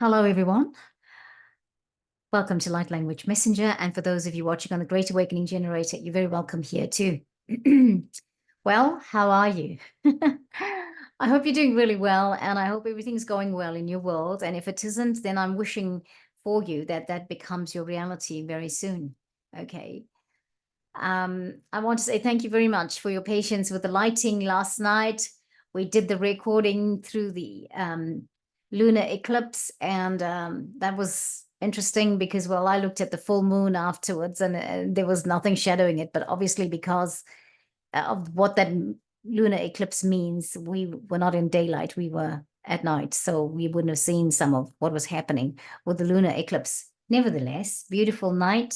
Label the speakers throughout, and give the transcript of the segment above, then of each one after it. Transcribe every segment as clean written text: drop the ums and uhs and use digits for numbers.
Speaker 1: Hello, everyone. Welcome to Light Language Messenger. And for those of you watching on the Great Awakening Generator, you're very welcome here too. Well, how are you? I hope you're doing really well, and I hope everything's going well in your world. And if it isn't, then I'm wishing for you that that becomes your reality very soon. Okay. I want to say thank you very much for your patience with the lighting last night. We did the recording through the lunar eclipse, and that was interesting because, well, I looked at the full moon afterwards, and there was nothing shadowing it. But obviously, because of what that lunar eclipse means, we were not in daylight, we were at night, so we wouldn't have seen some of what was happening with the lunar eclipse. Nevertheless, beautiful night,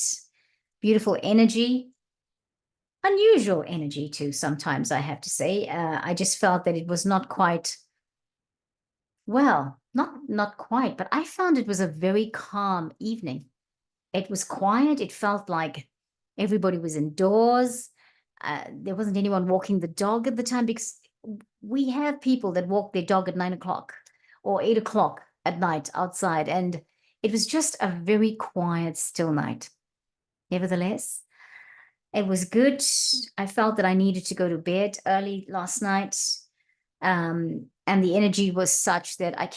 Speaker 1: beautiful energy. Unusual energy too, sometimes, I have to say. I just felt that it was not quite, well, not quite, but I found it was a very calm evening. It was quiet. It felt like everybody was indoors. There wasn't anyone walking the dog at the time, because we have people that walk their dog at 9 o'clock or 8 o'clock at night outside, and it was just a very quiet, still night. Nevertheless, it was good. I felt that I needed to go to bed early last night. And the energy was such that I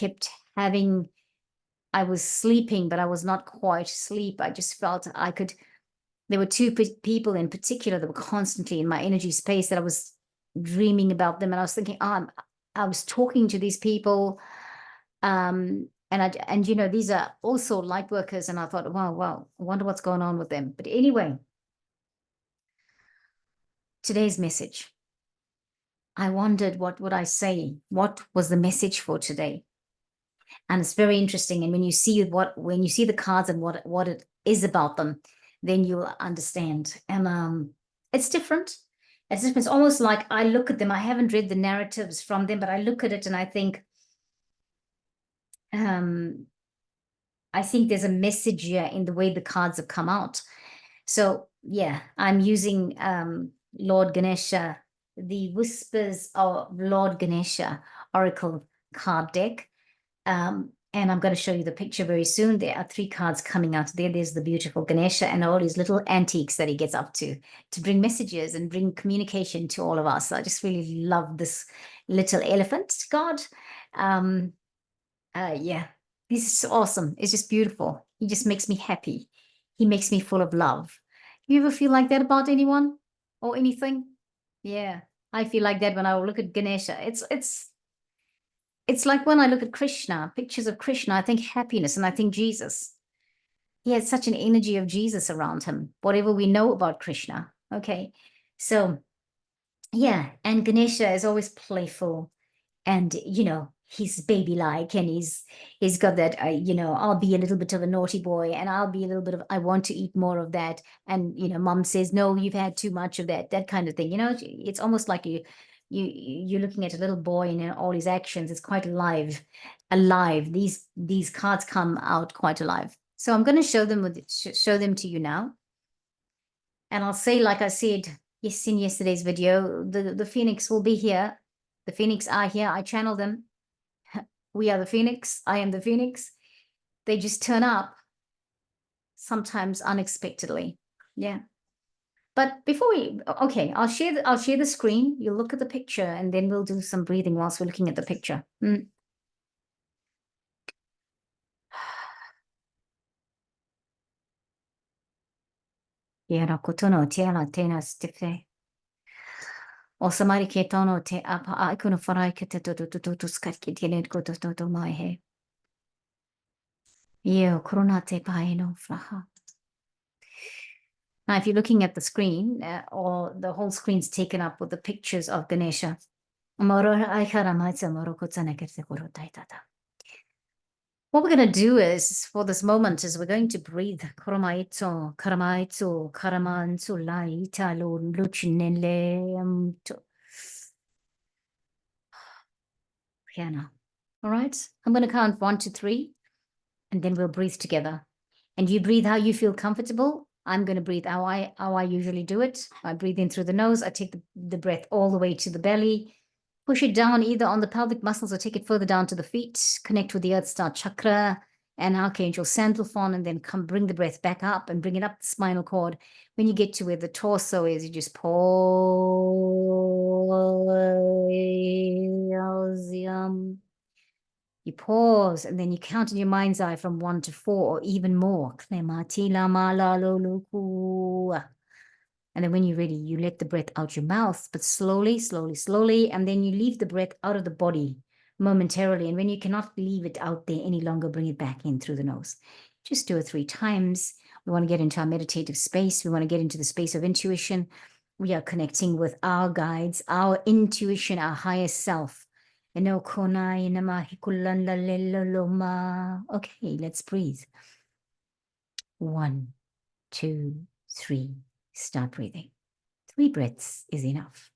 Speaker 1: was sleeping, but I was not quite asleep. I just felt there were two people in particular that were constantly in my energy space, that I was dreaming about them. And I was thinking, I was talking to these people. And these are also light workers. And I thought, wow, I wonder what's going on with them. But anyway, today's message. I wondered, what would I say? What was the message for today? And it's very interesting. And when you see the cards and what it is about them, then you'll understand. And it's different. It's different. It's almost like I look at them. I haven't read the narratives from them, but I look at it and I think there's a message here in the way the cards have come out. So yeah, I'm using Lord Ganesha, the Whispers of Lord Ganesha Oracle card deck. And I'm going to show you the picture very soon. There are 3 cards coming out there. There's the beautiful Ganesha and all these little antiques that he gets up to bring messages and bring communication to all of us. I just really love this little elephant god. Yeah, this is awesome. It's just beautiful. He just makes me happy. He makes me full of love. You ever feel like that about anyone or anything? Yeah, I feel like that when I look at Ganesha. It's like when I look at Krishna, pictures of Krishna, I think happiness and I think Jesus. He has such an energy of Jesus around him, whatever we know about Krishna. Okay, so yeah, and Ganesha is always playful, and he's baby-like, and he's got that I'll be a little bit of a naughty boy, and I'll be a little bit of, I want to eat more of that, and mom says, no, you've had too much of that kind of thing. It's almost like you're looking at a little boy and all his actions. It's quite alive. These cards come out quite alive. So I'm going to show them to you now, and I'll say, like I said, yes, in yesterday's video, the Phoenix will be here. The Phoenix are here. I channel them. We are the Phoenix. I am the Phoenix. They just turn up sometimes unexpectedly. Yeah. But before okay, I'll share the screen. You'll look at the picture, and then we'll do some breathing whilst we're looking at the picture. Era kotono tela tena stife. O samari ke tono te apa ikono farai ke te to skatki tiene to mai he. Io corona te paeno fraha. Now, if you're looking at the screen, or the whole screen's taken up with the pictures of Ganesha. What we're going to do is, for this moment, is we're going to breathe. All right, I'm going to count 1 to 3, and then we'll breathe together. And you breathe how you feel comfortable. I'm going to breathe how I usually do it. I breathe in through the nose. I take the breath all the way to the belly. Push it down either on the pelvic muscles or take it further down to the feet. Connect with the Earth Star chakra. and Archangel Sandalphon, and then bring the breath back up and bring it up the spinal cord. When you get to where the torso is, you just pause. You pause, and then you count in your mind's eye from 1 to 4 or even more. And then when you're ready, you let the breath out your mouth, but slowly, slowly, slowly. And then you leave the breath out of the body momentarily. And when you cannot leave it out there any longer, bring it back in through the nose. Just do it 3 times. We want to get into our meditative space. We want to get into the space of intuition. We are connecting with our guides, our intuition, our higher self. Okay, let's breathe. 1, 2, 3. Start breathing. 3 breaths is enough.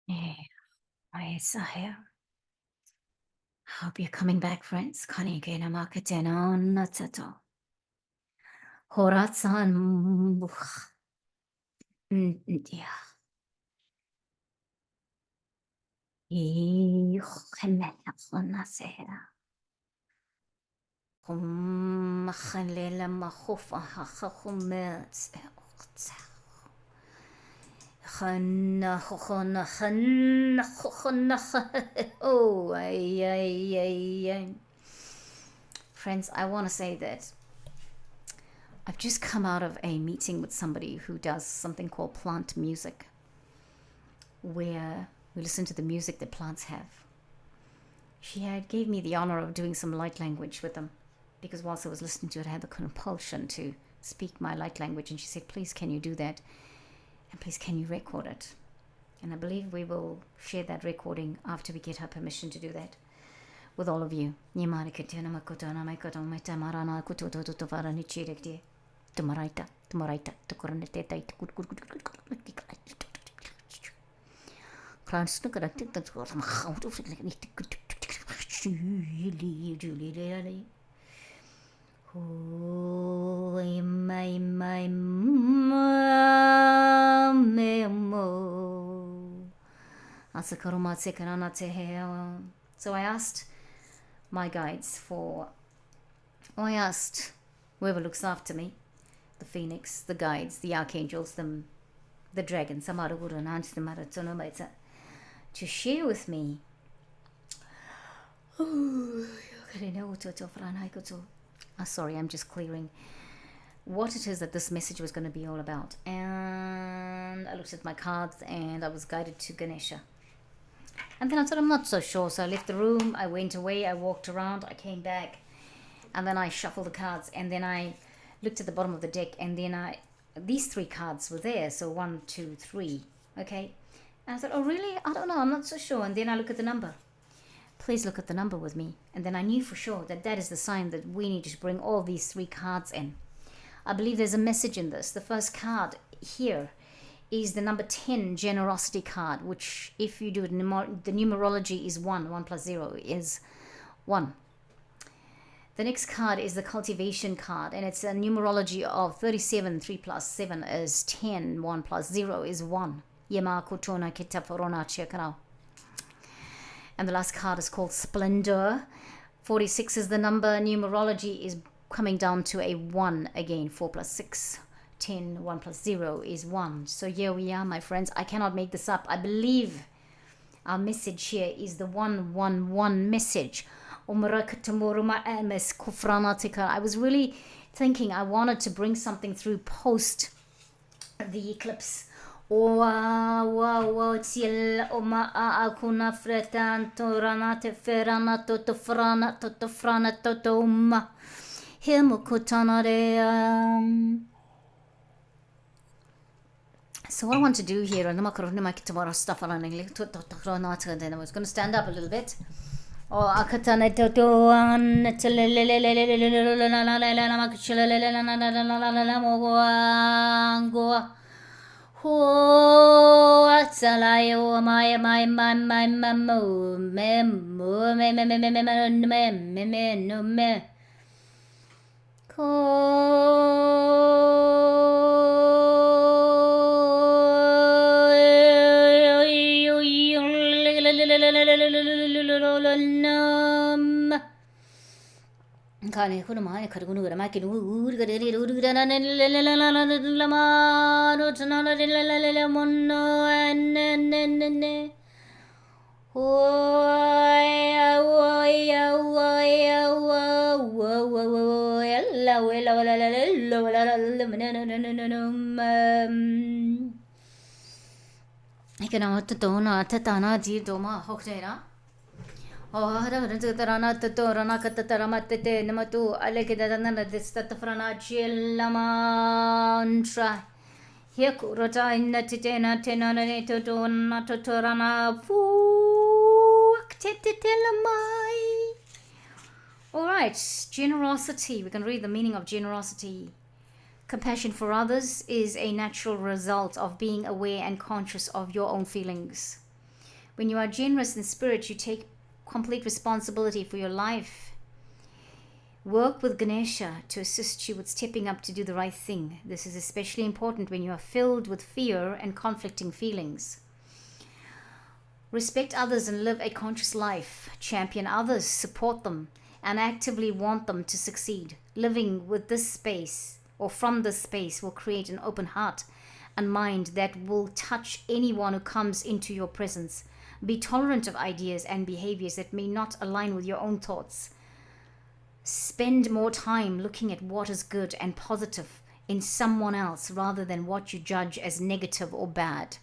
Speaker 1: Yeah, I hope you're coming back, friends. Kanigena makatena natsato. Horatsan yeah. Oh, friends, I want to say that I've just come out of a meeting with somebody who does something called plant music, where we listen to the music that plants have. She gave me the honor of doing some light language with them, because whilst I was listening to it, I had the compulsion to speak my light language, and she said, please, can you do that? And please, can you record it? And I believe we will share that recording after we get her permission to do that with all of you. So I asked my guides I asked whoever looks after me, the phoenix, the guides, the archangels, the dragons, to share with me sorry, I'm just clearing what it is that this message was going to be all about. And I looked at my cards and I was guided to Ganesha. And then I thought, I'm not so sure. So I left the room, I went away, I walked around, I came back, and then I shuffled the cards, and then I looked at the bottom of the deck, and then these 3 cards were there. So 1, 2, 3, okay? And I thought, oh really? I don't know, I'm not so sure. And then I look at the number. Please look at the number with me. And then I knew for sure that that is the sign that we need to bring all these 3 cards in. I believe there's a message in this. The first card here is the number 10 generosity card, which if you do it, the numerology is 1. 1 plus 0 is 1. The next card is the cultivation card, and it's a numerology of 37. 3 plus 7 is 10. 1 plus 0 is 1. And the last card is called Splendor. 46 is the number. Numerology is coming down to a 1 again. 4 plus 6, 10. 1 plus 0 is 1. So here we are, my friends. I cannot make this up. I believe our message here is the 111 message. I was really thinking I wanted to bring something through post the eclipse. Wa wa wa til oma a kuna fretan torana te ferana to frana to frana to uma himukutana de. So what I want to do here, and I'm going to stuff I was going to stand up a little bit. Oh, akatana toto an ho atsalayo my mo me no me ko kane kono mane kargunu gara ma kinu gara ri ru gara na la ma no tana la monno ne ikana tatona tatana di doma hokjera. Oh, rana tato rana katarama tete namatu alekidana distatafrana chilamantra. Hiku rota in the titena tenana toto natotorana fuaktetelamai. Alright, generosity. We can read the meaning of generosity. Compassion for others is a natural result of being aware and conscious of your own feelings. When you are generous in spirit, you take complete responsibility for your life. Work with Ganesha to assist you with stepping up to do the right thing. This is especially important when you are filled with fear and conflicting feelings. Respect others and live a conscious life. Champion others, support them, and actively want them to succeed. Living with this space or from this space will create an open heart and mind that will touch anyone who comes into your presence. Be tolerant of ideas and behaviors that may not align with your own thoughts. Spend more time looking at what is good and positive in someone else rather than what you judge as negative or bad.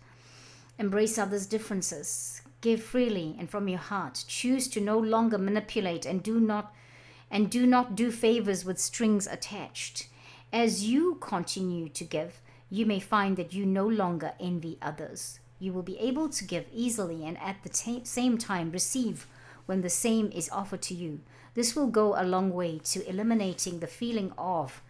Speaker 1: Embrace others' differences. Give freely and from your heart. Choose to no longer manipulate and do not do favors with strings attached. As you continue to give, you may find that you no longer envy others. You will be able to give easily and at the same time receive when the same is offered to you. This will go a long way to eliminating the feeling of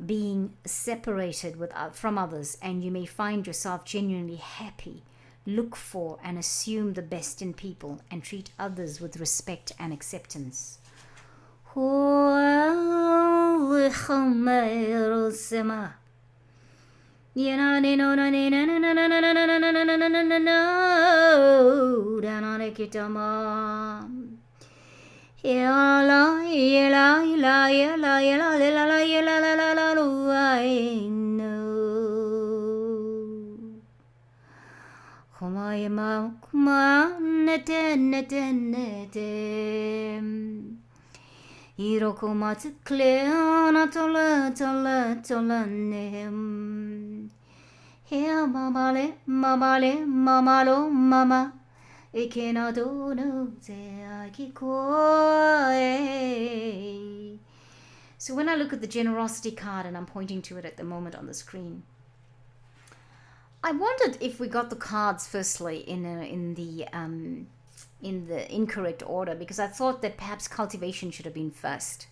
Speaker 1: being separated from others, and you may find yourself genuinely happy. Look for and assume the best in people and treat others with respect and acceptance. Mama. So when I look at the generosity card, and I'm pointing to it at the moment on the screen, I wondered if we got the cards firstly in the incorrect order, because I thought that perhaps cultivation should have been first.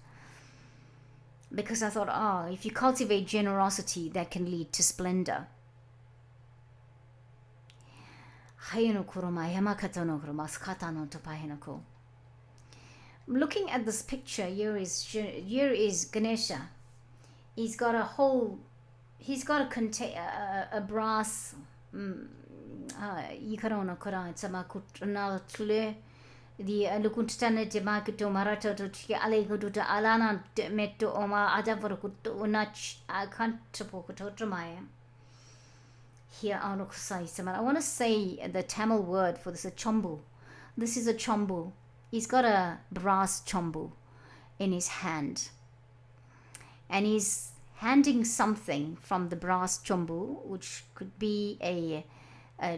Speaker 1: Because I thought, if you cultivate generosity, that can lead to splendor. Looking at this picture, here is Ganesha. He's got a brass the lukuntane de makito marata to aleguta alana metto oma adavarukuto unach akantapokutomaya. Here I want to say the Tamil word for this, a chombu. This is a chombu. He's got a brass chombu in his hand, and he's handing something from the brass chombu, which could be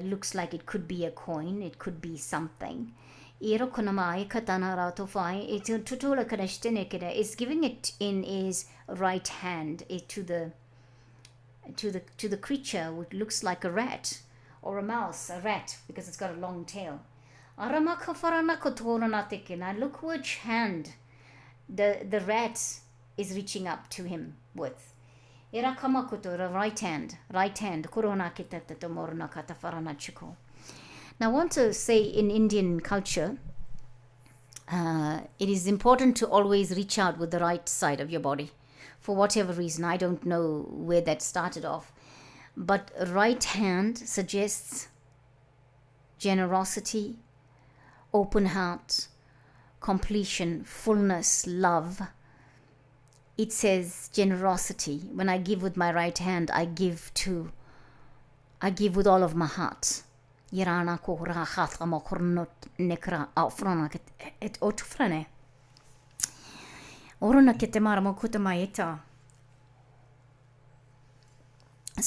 Speaker 1: looks like it could be a coin, it could be something. Is giving it in his right hand to the creature, which looks like a rat or a mouse, a rat, because it's got a long tail. And look which hand the rat is reaching up to him with. The right hand. Now I want to say, in Indian culture, it is important to always reach out with the right side of your body. For whatever reason, I don't know where that started off. But right hand suggests generosity, open heart, completion, fullness, love. It says generosity. When I give with my right hand, I give with all of my heart. So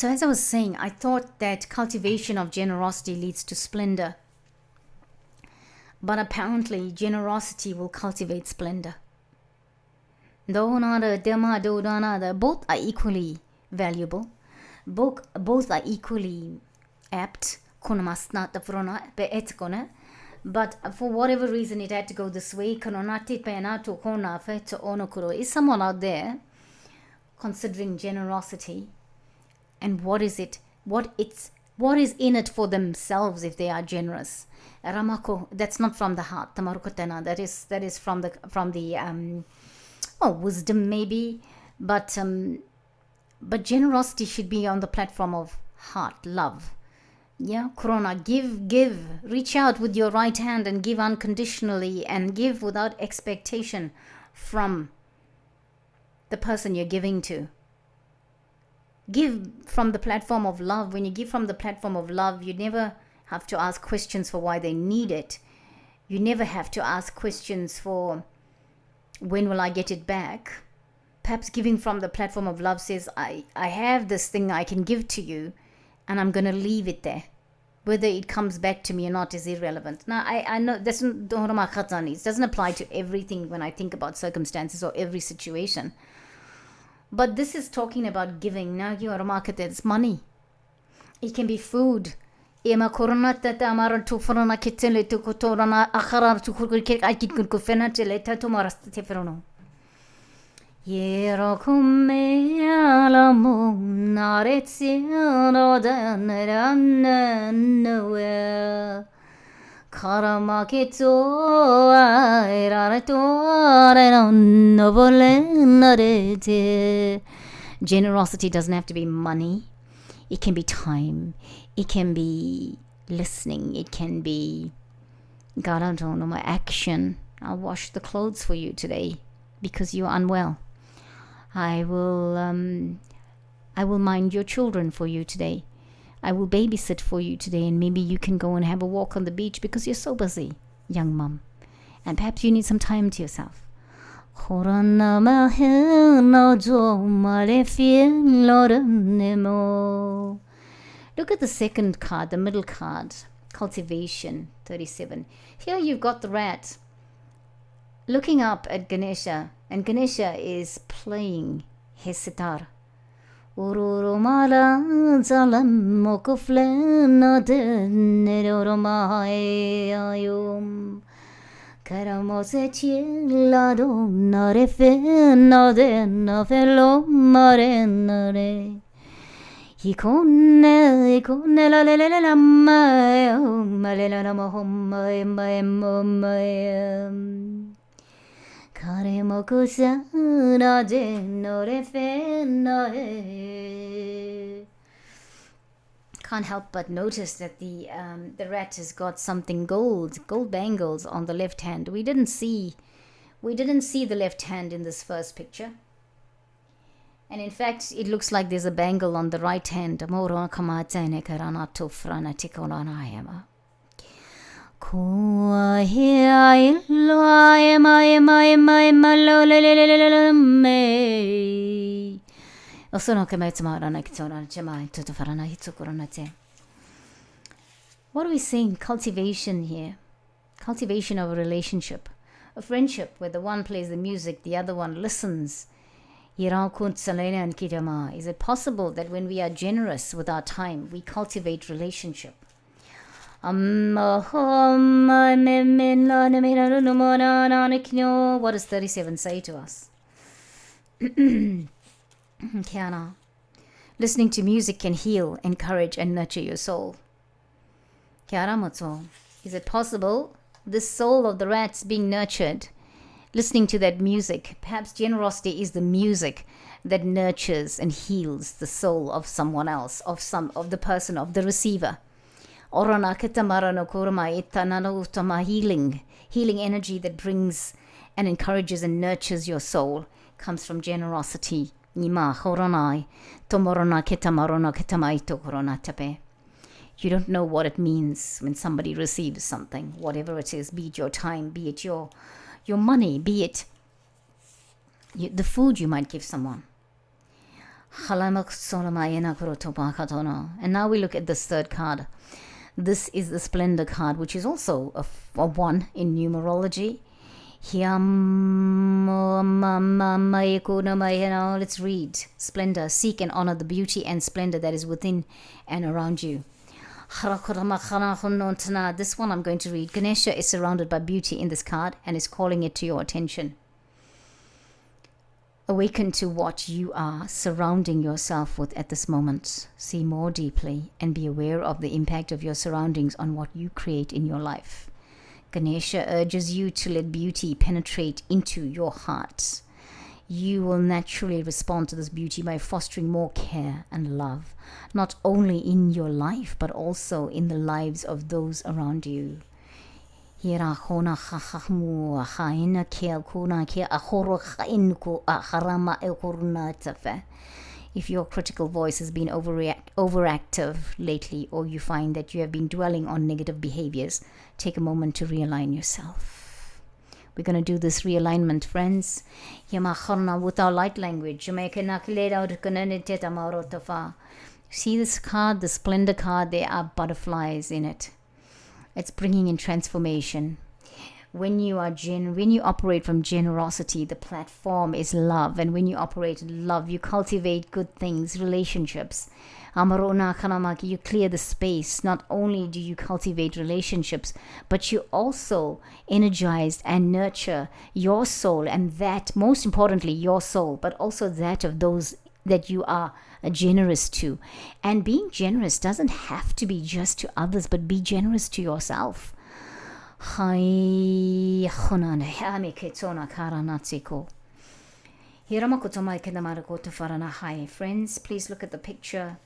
Speaker 1: as I was saying, I thought that cultivation of generosity leads to splendor. But apparently, generosity will cultivate splendor. Both are equally valuable. Both are equally apt. But for whatever reason, it had to go this way. Is someone out there considering generosity? And what is it? What is in it for themselves if they are generous? Ramako, that's not from the heart. That is from the wisdom maybe, but generosity should be on the platform of heart, love. Yeah, Corona, give, reach out with your right hand and give unconditionally, and give without expectation from the person you're giving to. Give from the platform of love. When you give from the platform of love, you never have to ask questions for why they need it. You never have to ask questions for when will I get it back. Perhaps giving from the platform of love says, I have this thing I can give to you, and I'm going to leave it there. Whether it comes back to me or not is irrelevant. Now, I know it doesn't apply to everything when I think about circumstances or every situation. But this is talking about giving. Now you are a market, it's money. It can be food. Generosity doesn't have to be money. It can be time. It can be listening. It can be, God, I don't know, my action. I'll wash the clothes for you today because you're unwell. I will mind your children for you today. I will babysit for you today, and maybe you can go and have a walk on the beach because you're so busy, young mum. And perhaps you need some time to yourself. Look at the second card, the middle card, cultivation, 37. Here you've got the rat looking up at Ganesha, and Ganesha is playing his sitar. Can't help but notice that the rat has got something gold bangles on the left hand. We didn't see the left hand in this first picture, and in fact it looks like there's a bangle on the right hand. What are we saying? Cultivation here. Cultivation of a relationship. A friendship where the one plays the music, the other one listens. Is it possible that when we are generous with our time, we cultivate relationship? What does 37 say to us? Kiana. Listening to music can heal, encourage, and nurture your soul. Is it possible this soul of the rats being nurtured, listening to that music? Perhaps generosity is the music that nurtures and heals the soul of someone else, of the person, of the receiver. Healing energy that brings and encourages and nurtures your soul comes from generosity. You don't know what it means when somebody receives something, whatever it is, be it your time, be it your money, be it the food you might give someone. And now we look at this third card. This is the Splendor card, which is also a 1 in numerology. Let's read. Splendor. Seek and honor the beauty and splendor that is within and around you. This one I'm going to read. Ganesha is surrounded by beauty in this card and is calling it to your attention. Awaken to what you are surrounding yourself with at this moment. See more deeply and be aware of the impact of your surroundings on what you create in your life. Ganesha urges you to let beauty penetrate into your heart. You will naturally respond to this beauty by fostering more care and love, not only in your life, but also in the lives of those around you. If your critical voice has been overactive lately, or you find that you have been dwelling on negative behaviors, take a moment to realign yourself. We're going to do this realignment, friends. With our light language. See this card, the Splendor card, there are butterflies in it. It's bringing in transformation. When you operate from generosity, the platform is love. And when you operate in love, you cultivate good things, relationships. You clear the space. Not only do you cultivate relationships, but you also energize and nurture your soul, and that, most importantly, your soul, but also that of those that you are generous to. And being generous doesn't have to be just to others, but be generous to yourself. Friends, please look at the picture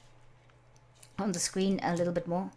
Speaker 1: on the screen a little bit more.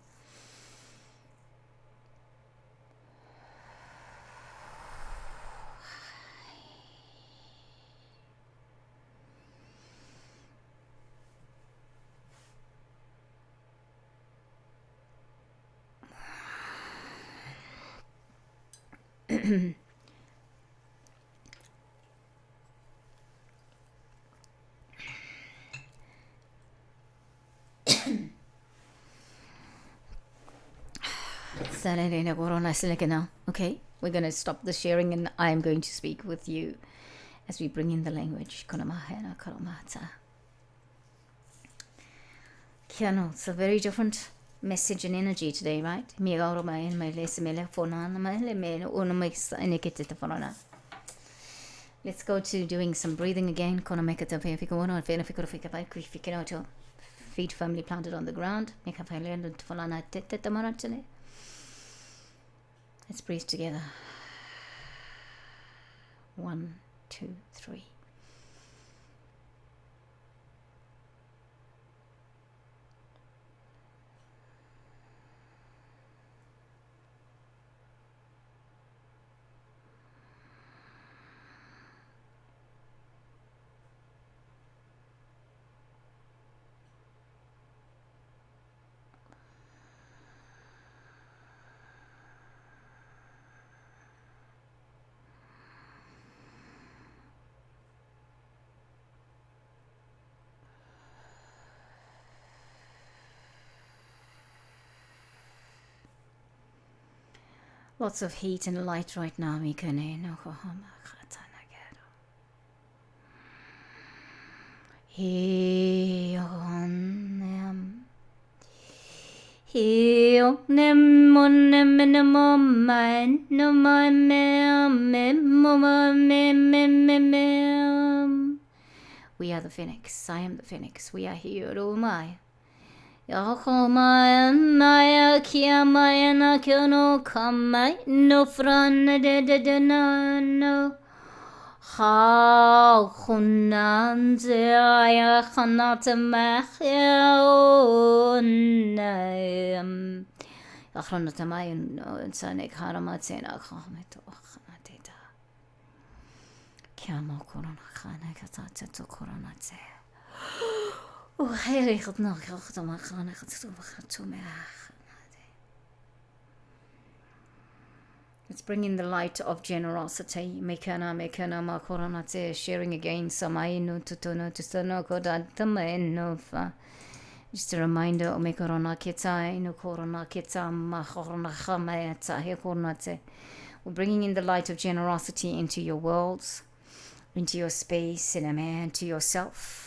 Speaker 1: Okay, we're going to stop the sharing and I am going to speak with you as we bring in the language. It's a very different message and energy today, right? Let's go to doing some breathing again. Feet firmly planted on the ground. Let's breathe together. 1, 2, 3. Lots of heat and light right now. We are the phoenix. I am the phoenix. We are here. Oh my. Maya kia maya na kyo no kamai no fran de no ha khunanze aya khanata mahyon akhanata mayon insane karamatse na khameto khanateta kya mo korona khana katata to korona tse. Let's bring in the light of generosity. Sharing again. Just a reminder. We're bringing in the light of generosity into your worlds, into your space, into yourself.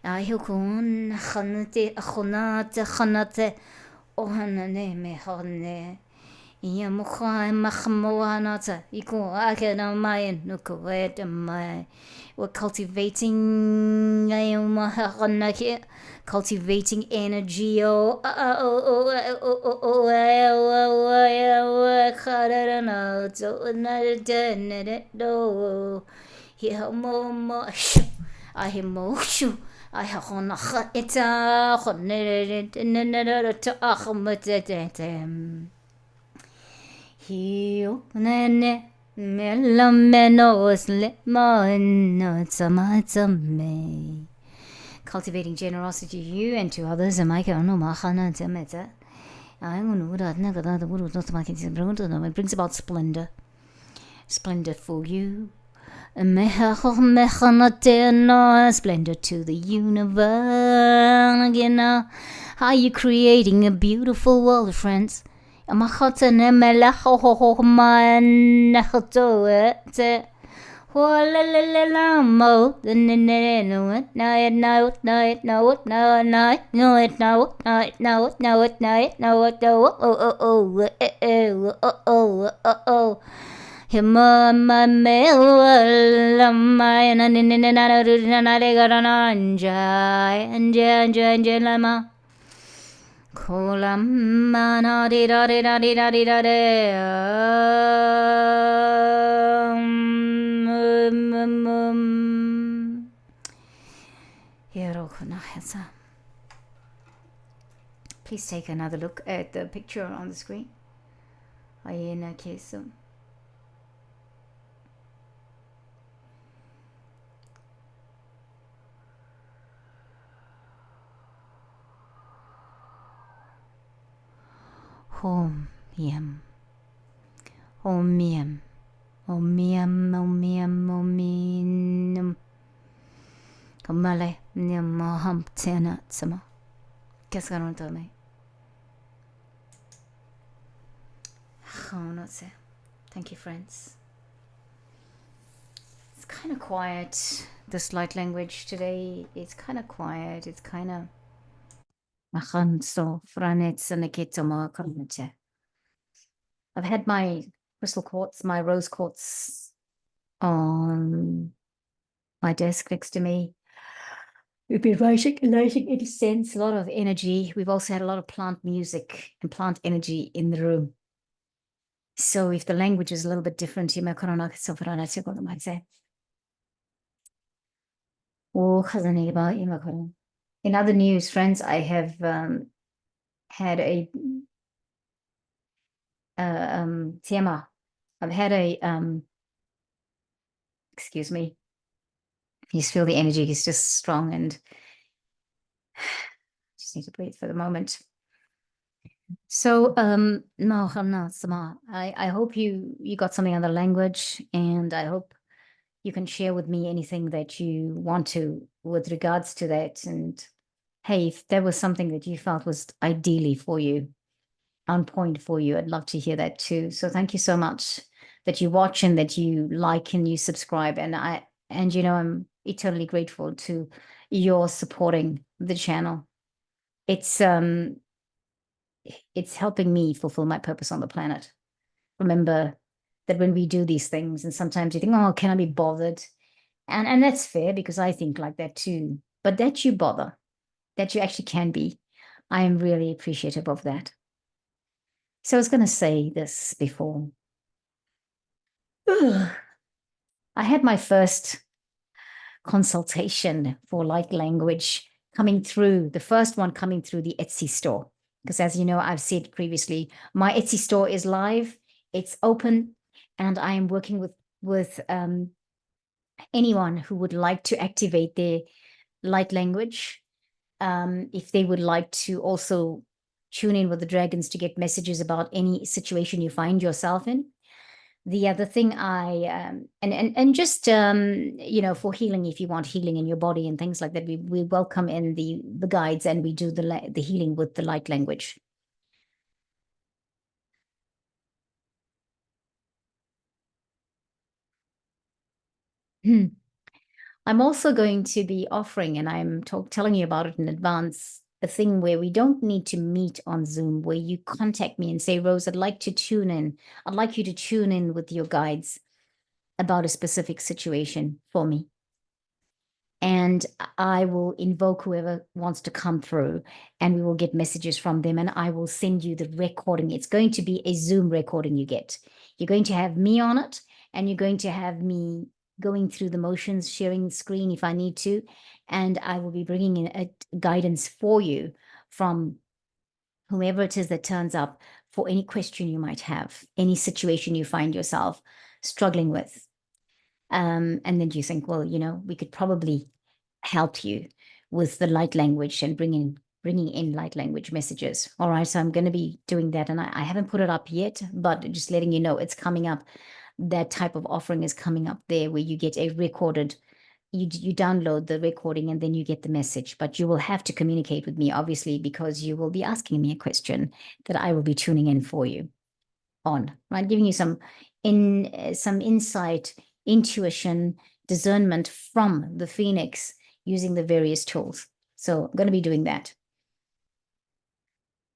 Speaker 1: Ahikun khanate khonate khanate ohanane mehane yamukha mahmoanata iku akena mayan nukuet mai. We're cultivating cultivating energy I have on it's a heal nene melamenos lemon cultivating generosity to you and to others. And I can no mahana temeta. I know that the world not making it brings about splendor. Splendor for you. Splendor to the universe. Again, how you creating a beautiful world, friends? Please take another look at the picture on the screen. Ayena keso. Home yam. Om yam. Om yam. Om yam. Om yam. Kamale nyamaham tena sama. Kaskaron tome. Thank you, friends. It's kind of quiet, this light language today. It's kind of quiet. It's kind of I've had my crystal quartz, my rose quartz on my desk next to me. We've been lighting incense, a lot of energy. We've also had a lot of plant music and plant energy in the room. So if the language is a little bit different, in other news, friends, I have had a tema. I've had a excuse me. You just feel the energy is just strong, and just need to breathe for the moment. So no, I hope you got something on the language, and I hope you can share with me anything that you want to with regards to that. And hey, if there was something that you felt was ideally for you, on point for you. I'd love to hear that too. So thank you so much that you watch and that you like and you subscribe. And I'm eternally grateful to your supporting the channel. It's helping me fulfill my purpose on the planet. Remember that when we do these things, and sometimes you think, oh, can I be bothered? And that's fair because I think like that too. But that you bother, that you actually can be, I am really appreciative of that. So I was going to say this before. I had my first consultation for light language coming through, the first one coming through the Etsy store. Because as you know, I've said previously, my Etsy store is live, it's open, and I am working with anyone who would like to activate their light language. If they would like to also tune in with the dragons to get messages about any situation you find yourself in. The other thing and just for healing, if you want healing in your body and things like that, we welcome in the guides, and we do the healing with the light language. I'm also going to be offering, and I'm telling you about it in advance, a thing where we don't need to meet on Zoom, where you contact me and say, Rose, I'd like to tune in. I'd like you to tune in with your guides about a specific situation for me. And I will invoke whoever wants to come through, and we will get messages from them, and I will send you the recording. It's going to be a Zoom recording you get. You're going to have me on it, and you're going to have me going through the motions, sharing the screen if I need to, and I will be bringing in a guidance for you from whomever it is that turns up for any question you might have, any situation you find yourself struggling with. And then you think, well, we could probably help you with the light language and bringing in light language messages. All right, so I'm going to be doing that, and I haven't put it up yet, but just letting you know it's coming up. That type of offering is coming up there, where you get a recorded. You download the recording and then you get the message, but you will have to communicate with me, obviously, because you will be asking me a question that I will be tuning in for you on, right? Giving you some insight, intuition, discernment from the Phoenix using the various tools. So I'm going to be doing that.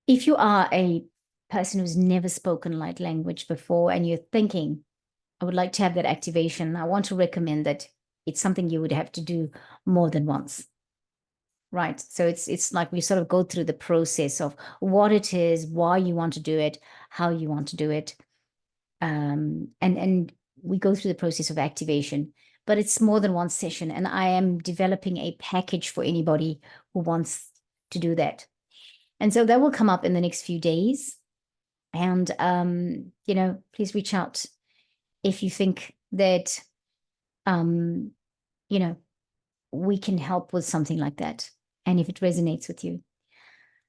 Speaker 1: If you are a person who's never spoken light language before and you're thinking, I would like to have that activation, I want to recommend that it's something you would have to do more than once. Right. So it's like we sort of go through the process of what it is, why you want to do it, how you want to do it. And we go through the process of activation, but it's more than one session. And I am developing a package for anybody who wants to do that. And so that will come up in the next few days. And, please reach out if you think that, we can help with something like that. And if it resonates with you.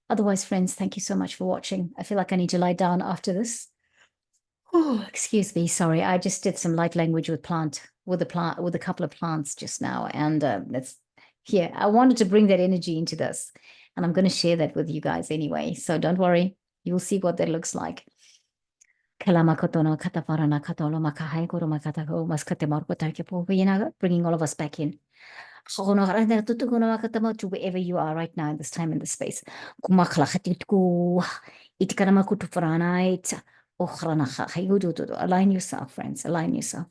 Speaker 1: Otherwise, friends, thank you so much for watching. I feel like I need to lie down after this. Oh, excuse me. Sorry. I just did some light language with a couple of plants just now. And I wanted to bring that energy into this. And I'm going to share that with you guys anyway. So don't worry. You'll see what that looks like. Bringing all of us back in. To wherever you are right now in this time and this space. Align yourself, friends. Align yourself.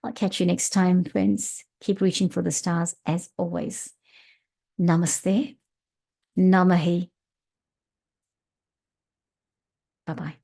Speaker 1: I'll catch you next time, friends. Keep reaching for the stars as always. Namaste. Namahe. Bye-bye.